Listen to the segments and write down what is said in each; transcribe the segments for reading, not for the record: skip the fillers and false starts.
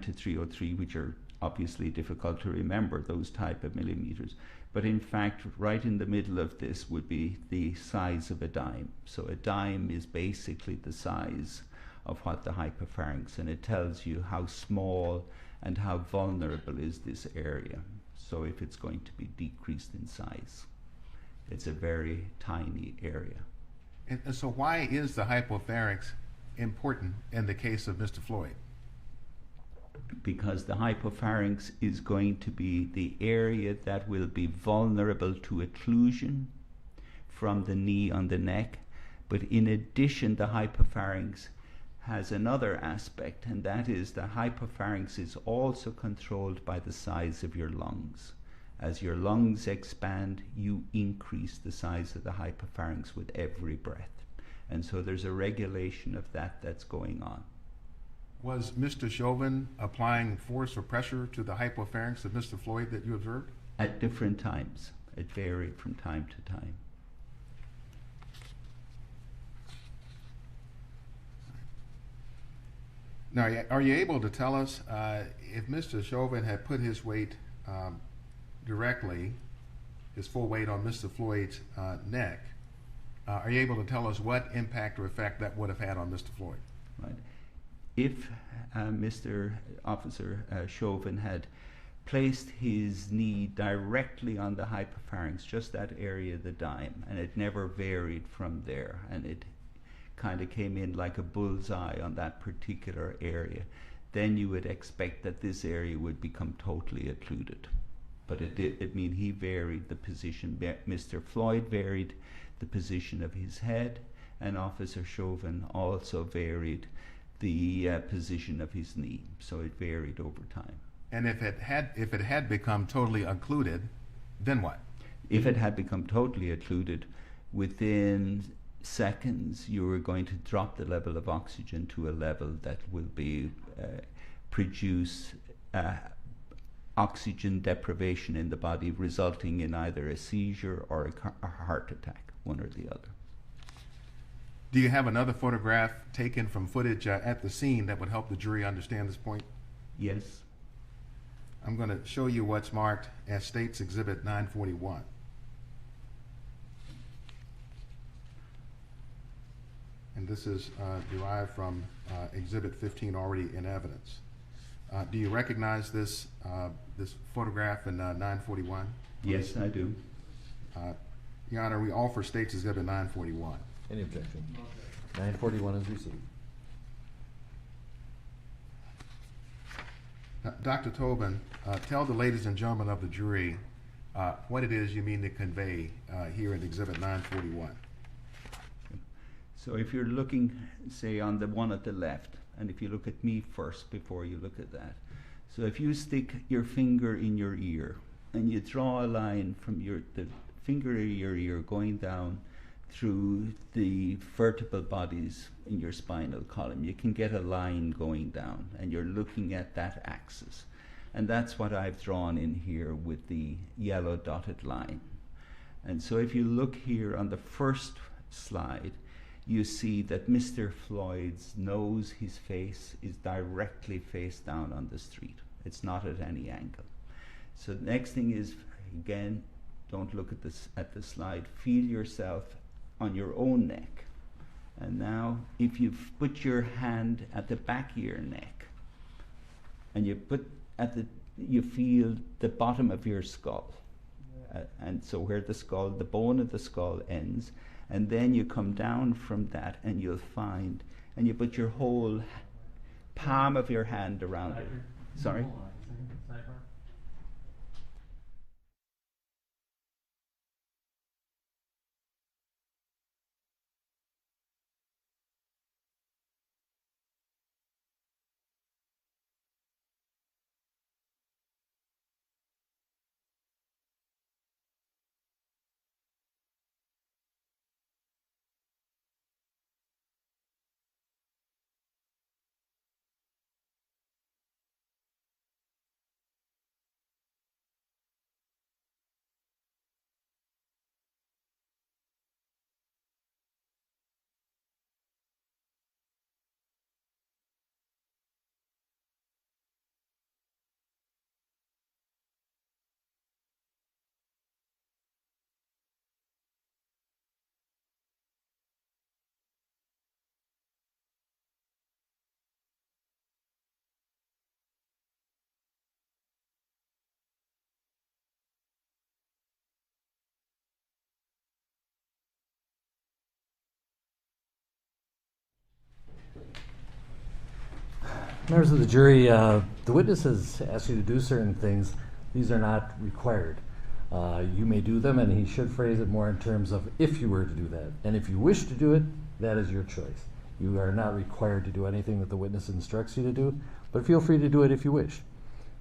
to 303, which are obviously difficult to remember, those type of millimeters. But in fact, right in the middle of this would be the size of a dime. So a dime is basically the size of what the hypopharynx, and it tells you how small and how vulnerable is this area. So if it's going to be decreased in size, it's a very tiny area. And so why is the hypopharynx important in the case of Mr. Floyd? Because the hypopharynx is going to be the area that will be vulnerable to occlusion from the knee on the neck. But in addition, the hypopharynx has another aspect, and that is the hypopharynx is also controlled by the size of your lungs. As your lungs expand, you increase the size of the hypopharynx with every breath. And so there's a regulation of that that's going on. Was Mr. Chauvin applying force or pressure to the hypopharynx of Mr. Floyd that you observed? At different times. It varied from time to time. Now, are you able to tell us if Mr. Chauvin had put his weight directly, his full weight on Mr. Floyd's neck, are you able to tell us what impact or effect that would have had on Mr. Floyd? Right. If Mr. Officer Chauvin had placed his knee directly on the hypopharynx, just that area of the dime, and it never varied from there, and it kind of came in like a bullseye on that particular area, then you would expect that this area would become totally occluded. But it mean he varied the position. Mr. Floyd varied the position of his head, and Officer Chauvin also varied the position of his knee. So it varied over time. And if it had become totally occluded, then what? If it had become totally occluded, within seconds you were going to drop the level of oxygen to a level that will be produce oxygen deprivation in the body, resulting in either a seizure or a heart attack, one or the other. Do you have another photograph taken from footage at the scene that would help the jury understand this point? Yes. I'm going to show you what's marked as State's Exhibit 941. And this is derived from Exhibit 15 already in evidence. Do you recognize this photograph in 941? Yes, I do. Your Honor, we offer State's Exhibit 941. Any objection? 941 is received. Dr. Tobin, tell the ladies and gentlemen of the jury what it is you mean to convey here in Exhibit 941. So if you're looking, say, on the one at the left, and if you look at me first before you look at that. So if you stick your finger in your ear and you draw a line from the finger of your ear going down through the vertebral bodies in your spinal column, you can get a line going down, and you're looking at that axis. And that's what I've drawn in here with the yellow dotted line. And so if you look here on the first slide, you see that Mr. Floyd's nose, his face, is directly face down on the street. It's not at any angle. So the next thing is, again, don't look at the slide. Feel yourself on your own neck. And now, if you put your hand at the back of your neck, and you feel the bottom of your skull, and so where the bone of the skull ends, and then you come down from that, and you'll find, and you put your whole palm of your hand around it. Sorry? Members of the jury, the witness has asked you to do certain things. These are not required. You may do them, and he should phrase it more in terms of if you were to do that. And if you wish to do it, that is your choice. You are not required to do anything that the witness instructs you to do, but feel free to do it if you wish.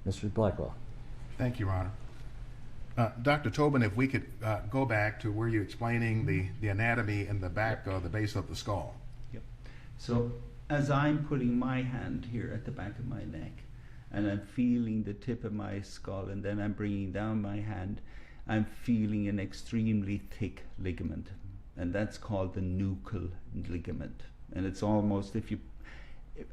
Mr. Blackwell. Thank you, Your Honor. Dr. Tobin, if we could go back to where you're explaining the anatomy in the back of the base of the skull. Yep. So as I'm putting my hand here at the back of my neck, and I'm feeling the tip of my skull, and then I'm bringing down my hand, I'm feeling an extremely thick ligament, and that's called the nuchal ligament. And it's almost,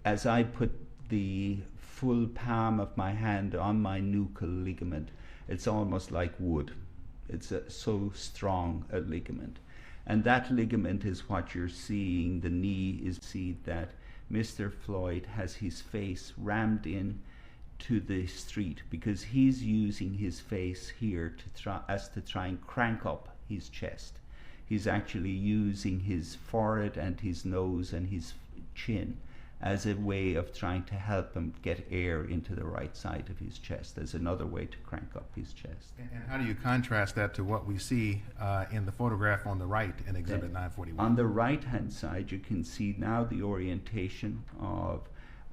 as I put the full palm of my hand on my nuchal ligament, it's almost like wood. It's so strong a ligament. And that ligament is what you're seeing. The knee is, see that Mr. Floyd has his face rammed in to the street because he's using his face here to try and crank up his chest. He's actually using his forehead and his nose and his chin as a way of trying to help him get air into the right side of his chest. As another way to crank up his chest. And how do you contrast that to what we see in the photograph on the right in Exhibit 941? On the right-hand side, you can see now the orientation of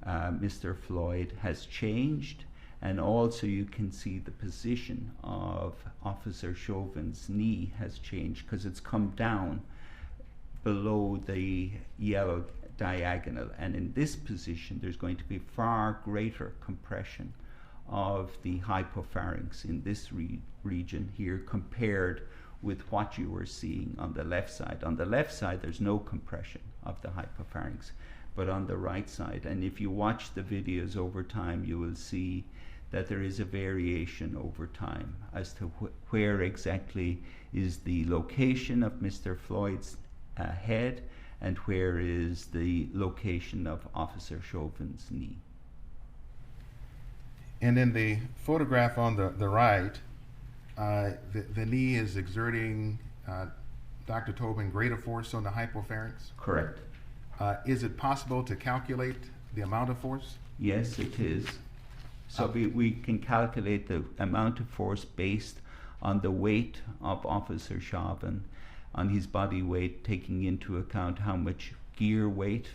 Mr. Floyd has changed, and also you can see the position of Officer Chauvin's knee has changed because it's come down below the yellow diagonal, and in this position there's going to be far greater compression of the hypopharynx in this region here compared with what you were seeing on the left side. On the left side there's no compression of the hypopharynx, but on the right side, and if you watch the videos over time, you will see that there is a variation over time as to where exactly is the location of Mr. Floyd's head and where is the location of Officer Chauvin's knee. And in the photograph on the right, the knee is exerting, Dr. Tobin, greater force on the hypopharynx? Correct. Is it possible to calculate the amount of force? Yes, it is. So we can calculate the amount of force based on the weight of Officer Chauvin, on his body weight, taking into account how much gear weight,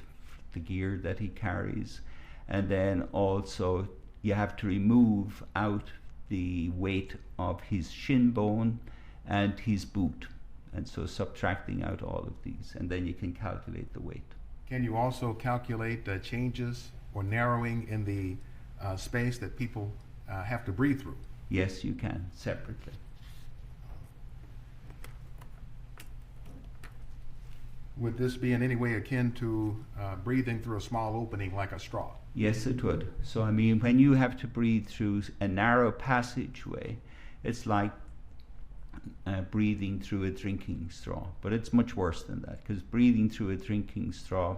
the gear that he carries, and then also you have to remove out the weight of his shin bone and his boot, and so subtracting out all of these, and then you can calculate the weight. Can you also calculate changes or narrowing in the space that people have to breathe through? Yes, you can, separately. Would this be in any way akin to breathing through a small opening like a straw? Yes, it would. So, I mean, when you have to breathe through a narrow passageway, it's like breathing through a drinking straw. But it's much worse than that, because breathing through a drinking straw,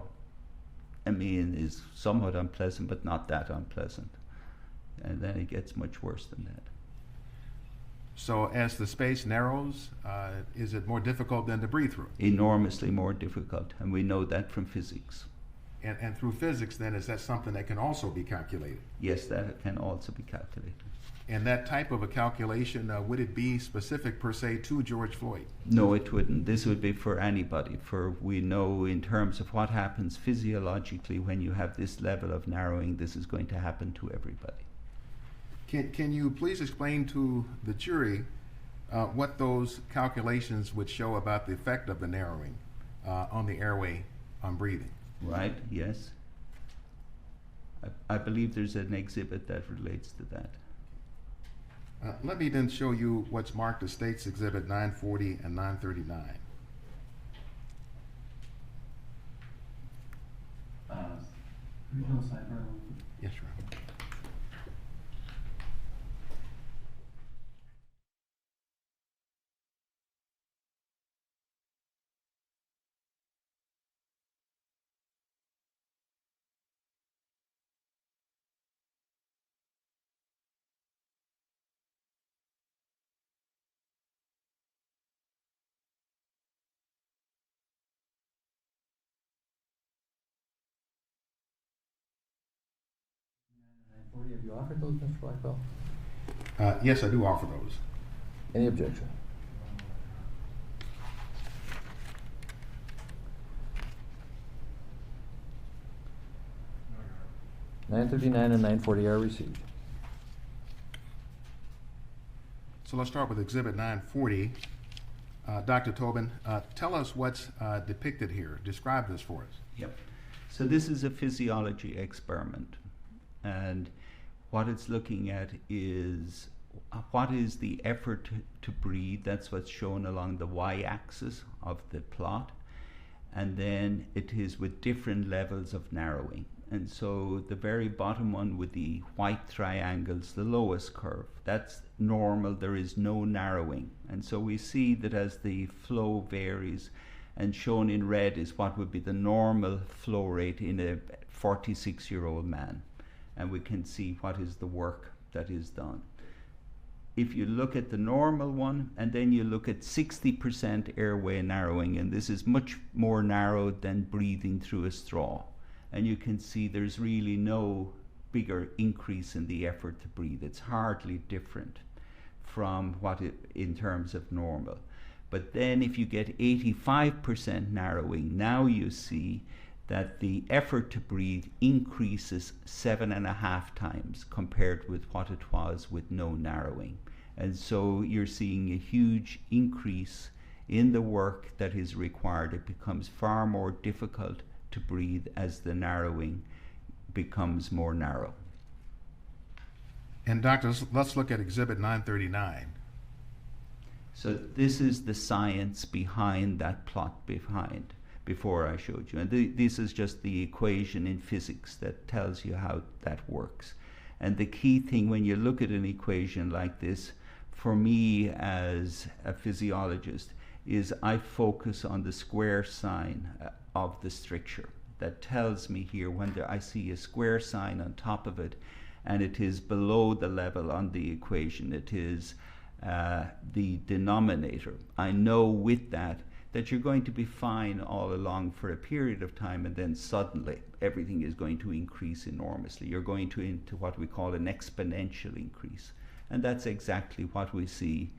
I mean, is somewhat unpleasant, but not that unpleasant. And then it gets much worse than that. So as the space narrows, is it more difficult than to breathe through? Enormously more difficult, and we know that from physics. And through physics, then, is that something that can also be calculated? Yes, that can also be calculated. And that type of a calculation, would it be specific per se to George Floyd? No, it wouldn't. This would be for anybody, for we know in terms of what happens physiologically when you have this level of narrowing, this is going to happen to everybody. Can you please explain to the jury what those calculations would show about the effect of the narrowing on the airway on breathing? Right, yes. I believe there's an exhibit that relates to that. Let me then show you what's marked as States Exhibit 940 and 939. Yes, Your Honor. 940, have you offered those, Mr. Blackwell? Yes, I do offer those. Any objection? $939 and $940 are received. So let's start with Exhibit 940. Dr. Tobin, tell us what's depicted here. Describe this for us. Yep. So this is a physiology experiment, and what it's looking at is what is the effort to breathe. That's what's shown along the y-axis of the plot, and then it is with different levels of narrowing. And so the very bottom one with the white triangles, the lowest curve, that's normal, there is no narrowing. And so we see that as the flow varies, and shown in red is what would be the normal flow rate in a 46-year-old man. And we can see what is the work that is done. If you look at the normal one, and then you look at 60% airway narrowing, and this is much more narrowed than breathing through a straw. And you can see there's really no bigger increase in the effort to breathe. It's hardly different from what it, in terms of normal. But then if you get 85% narrowing, now you see that the effort to breathe increases 7.5 times compared with what it was with no narrowing. And so you're seeing a huge increase in the work that is required. It becomes far more difficult to breathe as the narrowing becomes more narrow. And doctor, let's look at Exhibit 939. So this is the science behind that plot before I showed you. And this is just the equation in physics that tells you how that works. And the key thing when you look at an equation like this, for me as a physiologist, is I focus on the square sign of the stricture. That tells me here when I see a square sign on top of it and it is below the level on the equation, it is the denominator. I know with that you're going to be fine all along for a period of time, and then suddenly everything is going to increase enormously. You're going into what we call an exponential increase. And that's exactly what we see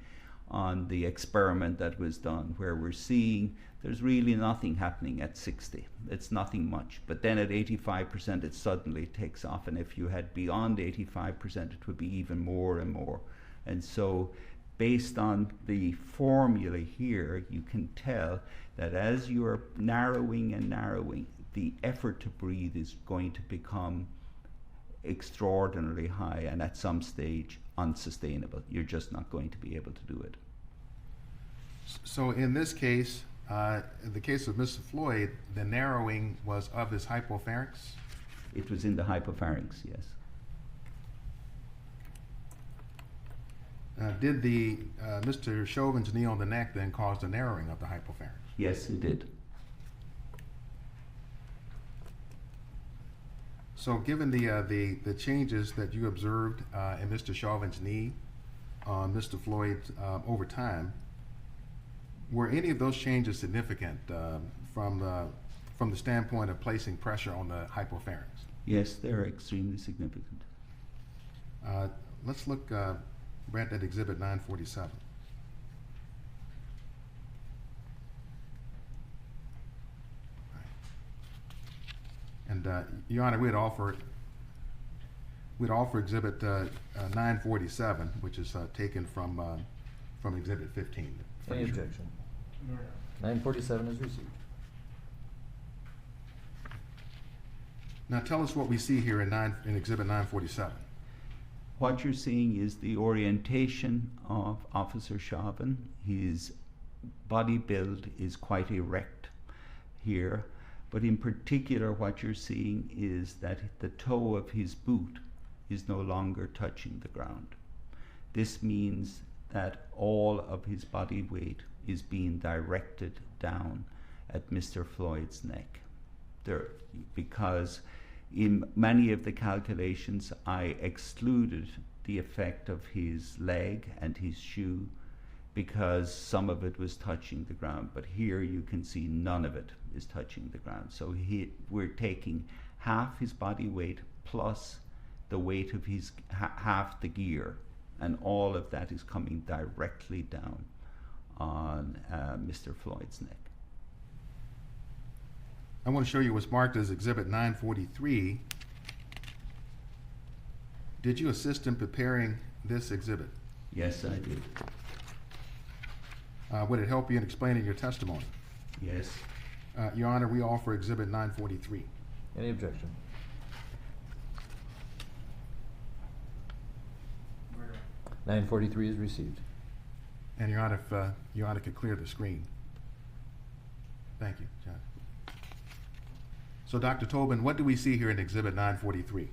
on the experiment that was done, where we're seeing there's really nothing happening at 60. It's nothing much. But then at 85%, it suddenly takes off. And if you had beyond 85%, it would be even more and more. And so based on the formula here, you can tell that as you're narrowing and narrowing, the effort to breathe is going to become extraordinarily high and at some stage unsustainable. You're just not going to be able to do it. So in this case, in the case of Mr. Floyd, the narrowing was of his hypopharynx? It was in the hypopharynx, yes. Did the Mr. Chauvin's knee on the neck then cause the narrowing of the hypopharynx? Yes, it did. So given the changes that you observed in Mr. Chauvin's knee on Mr. Floyd over time, were any of those changes significant from the standpoint of placing pressure on the hypopharynx? Yes, they're extremely significant. Let's look, Brent, at Exhibit 947. And Your Honor, we'd offer Exhibit 947, which is taken from Exhibit 15. Any objection? 947 is received. Now tell us what we see here in Exhibit 947. What you're seeing is the orientation of Officer Chauvin. His body build is quite erect here, but in particular what you're seeing is that the toe of his boot is no longer touching the ground. This means that all of his body weight is being directed down at Mr. Floyd's neck. Because in many of the calculations I excluded the effect of his leg and his shoe because some of it was touching the ground, but here you can see none of it is touching the ground. So we're taking half his body weight plus the weight of his half the gear, and all of that is coming directly down on Mr. Floyd's neck. I want to show you what's marked as Exhibit 943. Did you assist in preparing this exhibit? Yes, I did. Would it help you in explaining your testimony? Yes. Your Honor, we offer Exhibit 943. Any objection? Murder. 943 is received. And Your Honor, if Your Honor could clear the screen. Thank you, Judge. So, Dr. Tobin, what do we see here in Exhibit 943?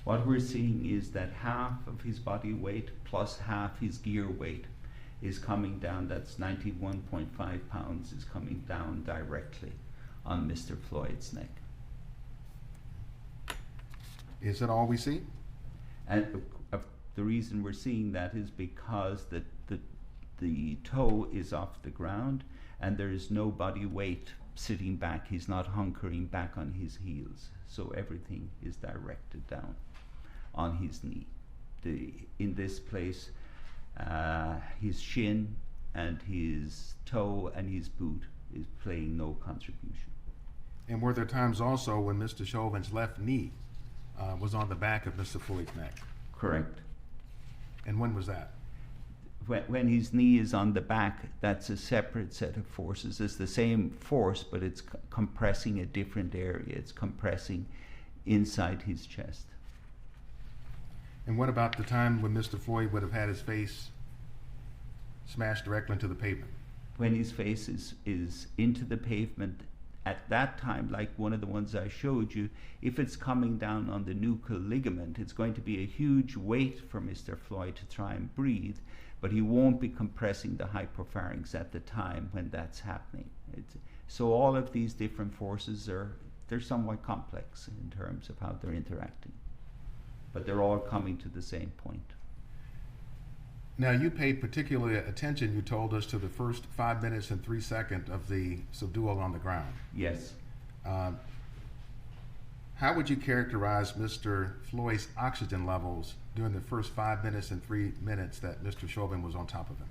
What we're seeing is that half of his body weight plus half his gear weight is coming down, that's 91.5 pounds, is coming down directly on Mr. Floyd's neck. Is that all we see? And the reason we're seeing that is because the toe is off the ground and there is no body weight sitting back. He's not hunkering back on his heels. So everything is directed down on his knee. In this place, his shin and his toe and his boot is playing no contribution. And were there times also when Mr. Chauvin's left knee was on the back of Mr. Floyd's neck? Correct. And when was that? When his knee is on the back, that's a separate set of forces. It's the same force, but it's compressing a different area. It's compressing inside his chest. And what about the time when Mr. Floyd would have had his face smashed directly into the pavement? When his face is into the pavement, at that time, like one of the ones I showed you, if it's coming down on the nuchal ligament, it's going to be a huge weight for Mr. Floyd to try and breathe, but he won't be compressing the hypopharynx at the time when that's happening. So all of these different forces they're somewhat complex in terms of how they're interacting, but they're all coming to the same point. Now, you paid particular attention, you told us, to the first 5 minutes and 3 seconds of the subdual on the ground. Yes. How would you characterize Mr. Floyd's oxygen levels during the first 5 minutes and 3 minutes that Mr. Chauvin was on top of him?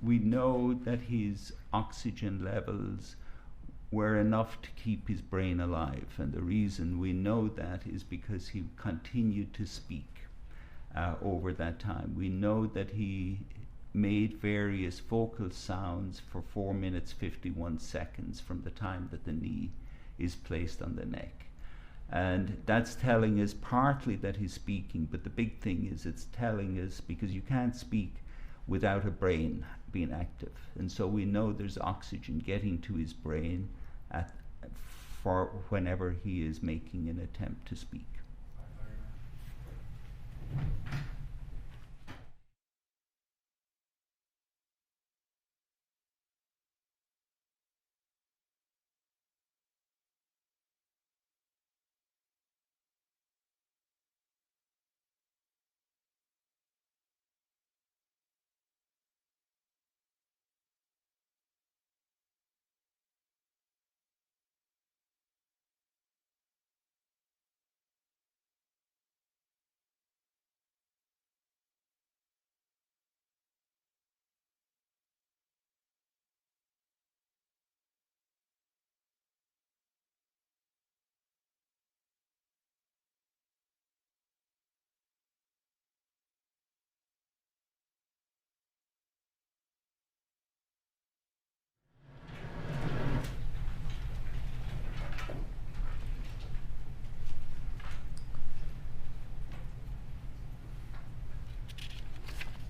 We know that his oxygen levels were enough to keep his brain alive, and the reason we know that is because he continued to speak over that time. We know that he made various vocal sounds for 4 minutes 51 seconds from the time that the knee is placed on the neck. And that's telling us partly that he's speaking, but the big thing is it's telling us, because you can't speak without a brain being active. And so we know there's oxygen getting to his brain for whenever he is making an attempt to speak.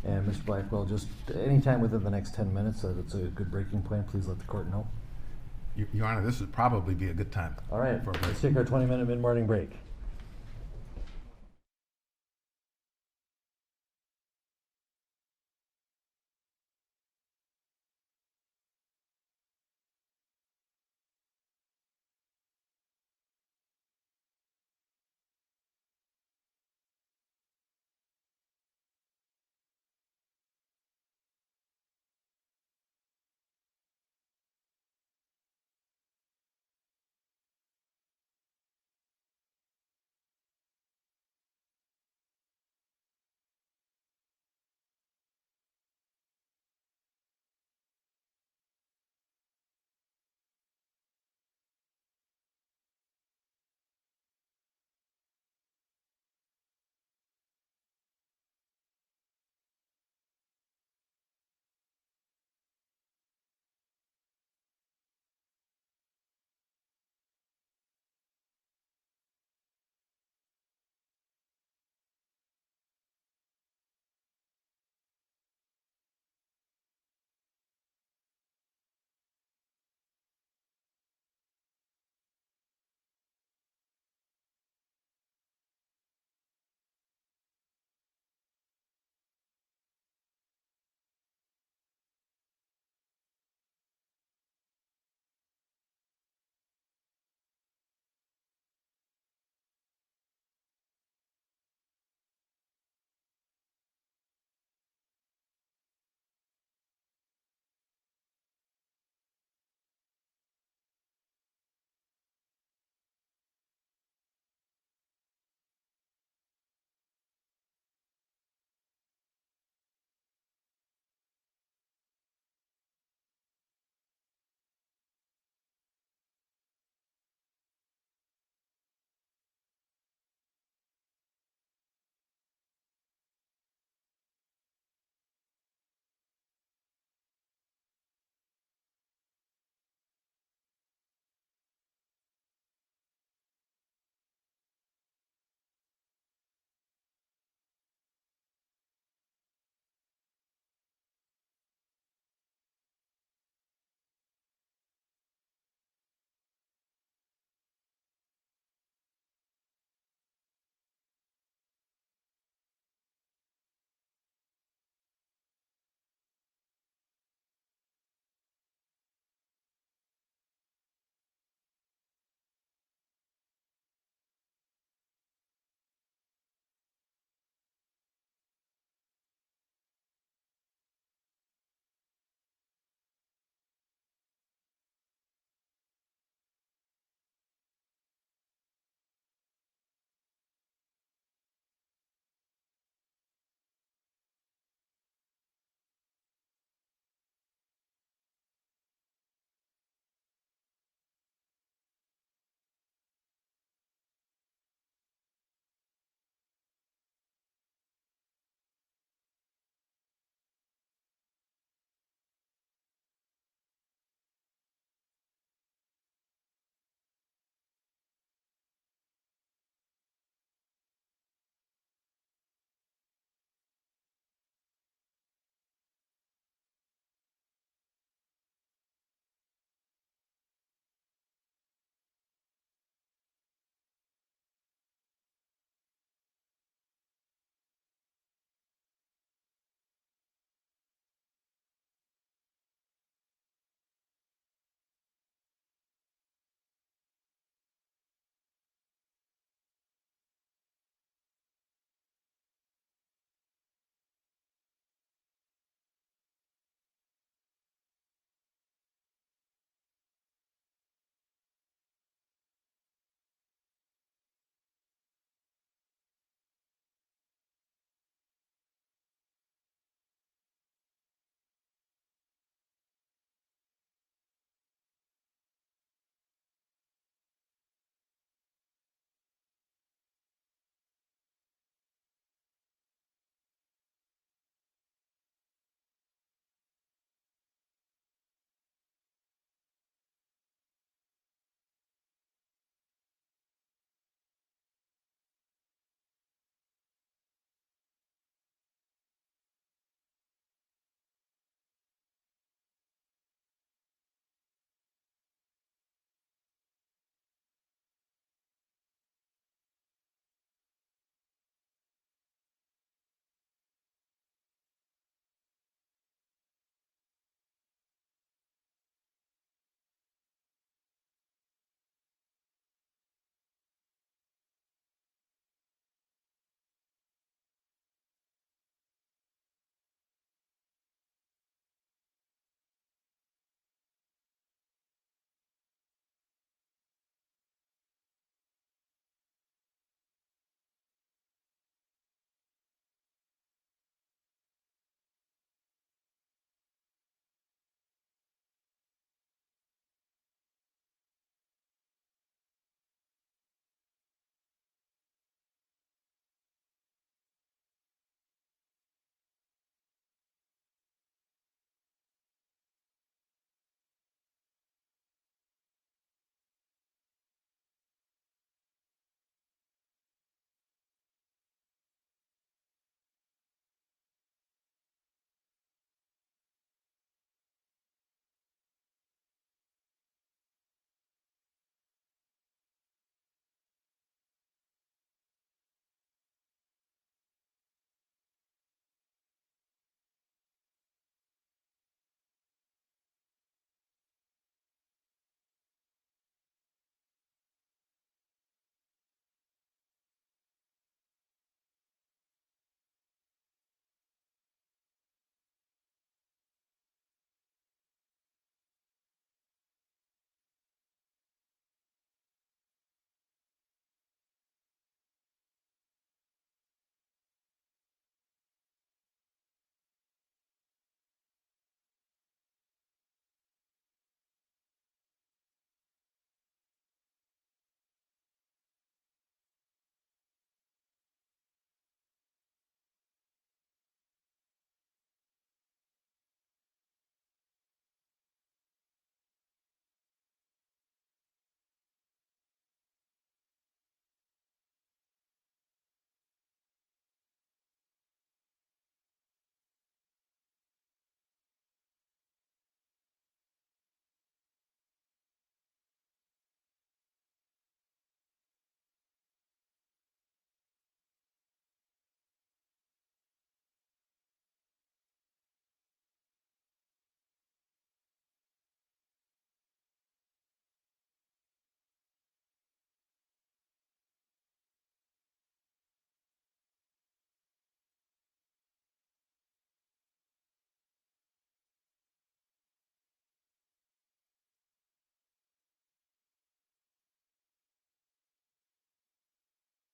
And Mr. Blackwell, just anytime within the next 10 minutes that it's a good breaking point, please let the court know. Your Honor, this would probably be a good time. All right, for a break. let's take our 20-minute mid-morning break.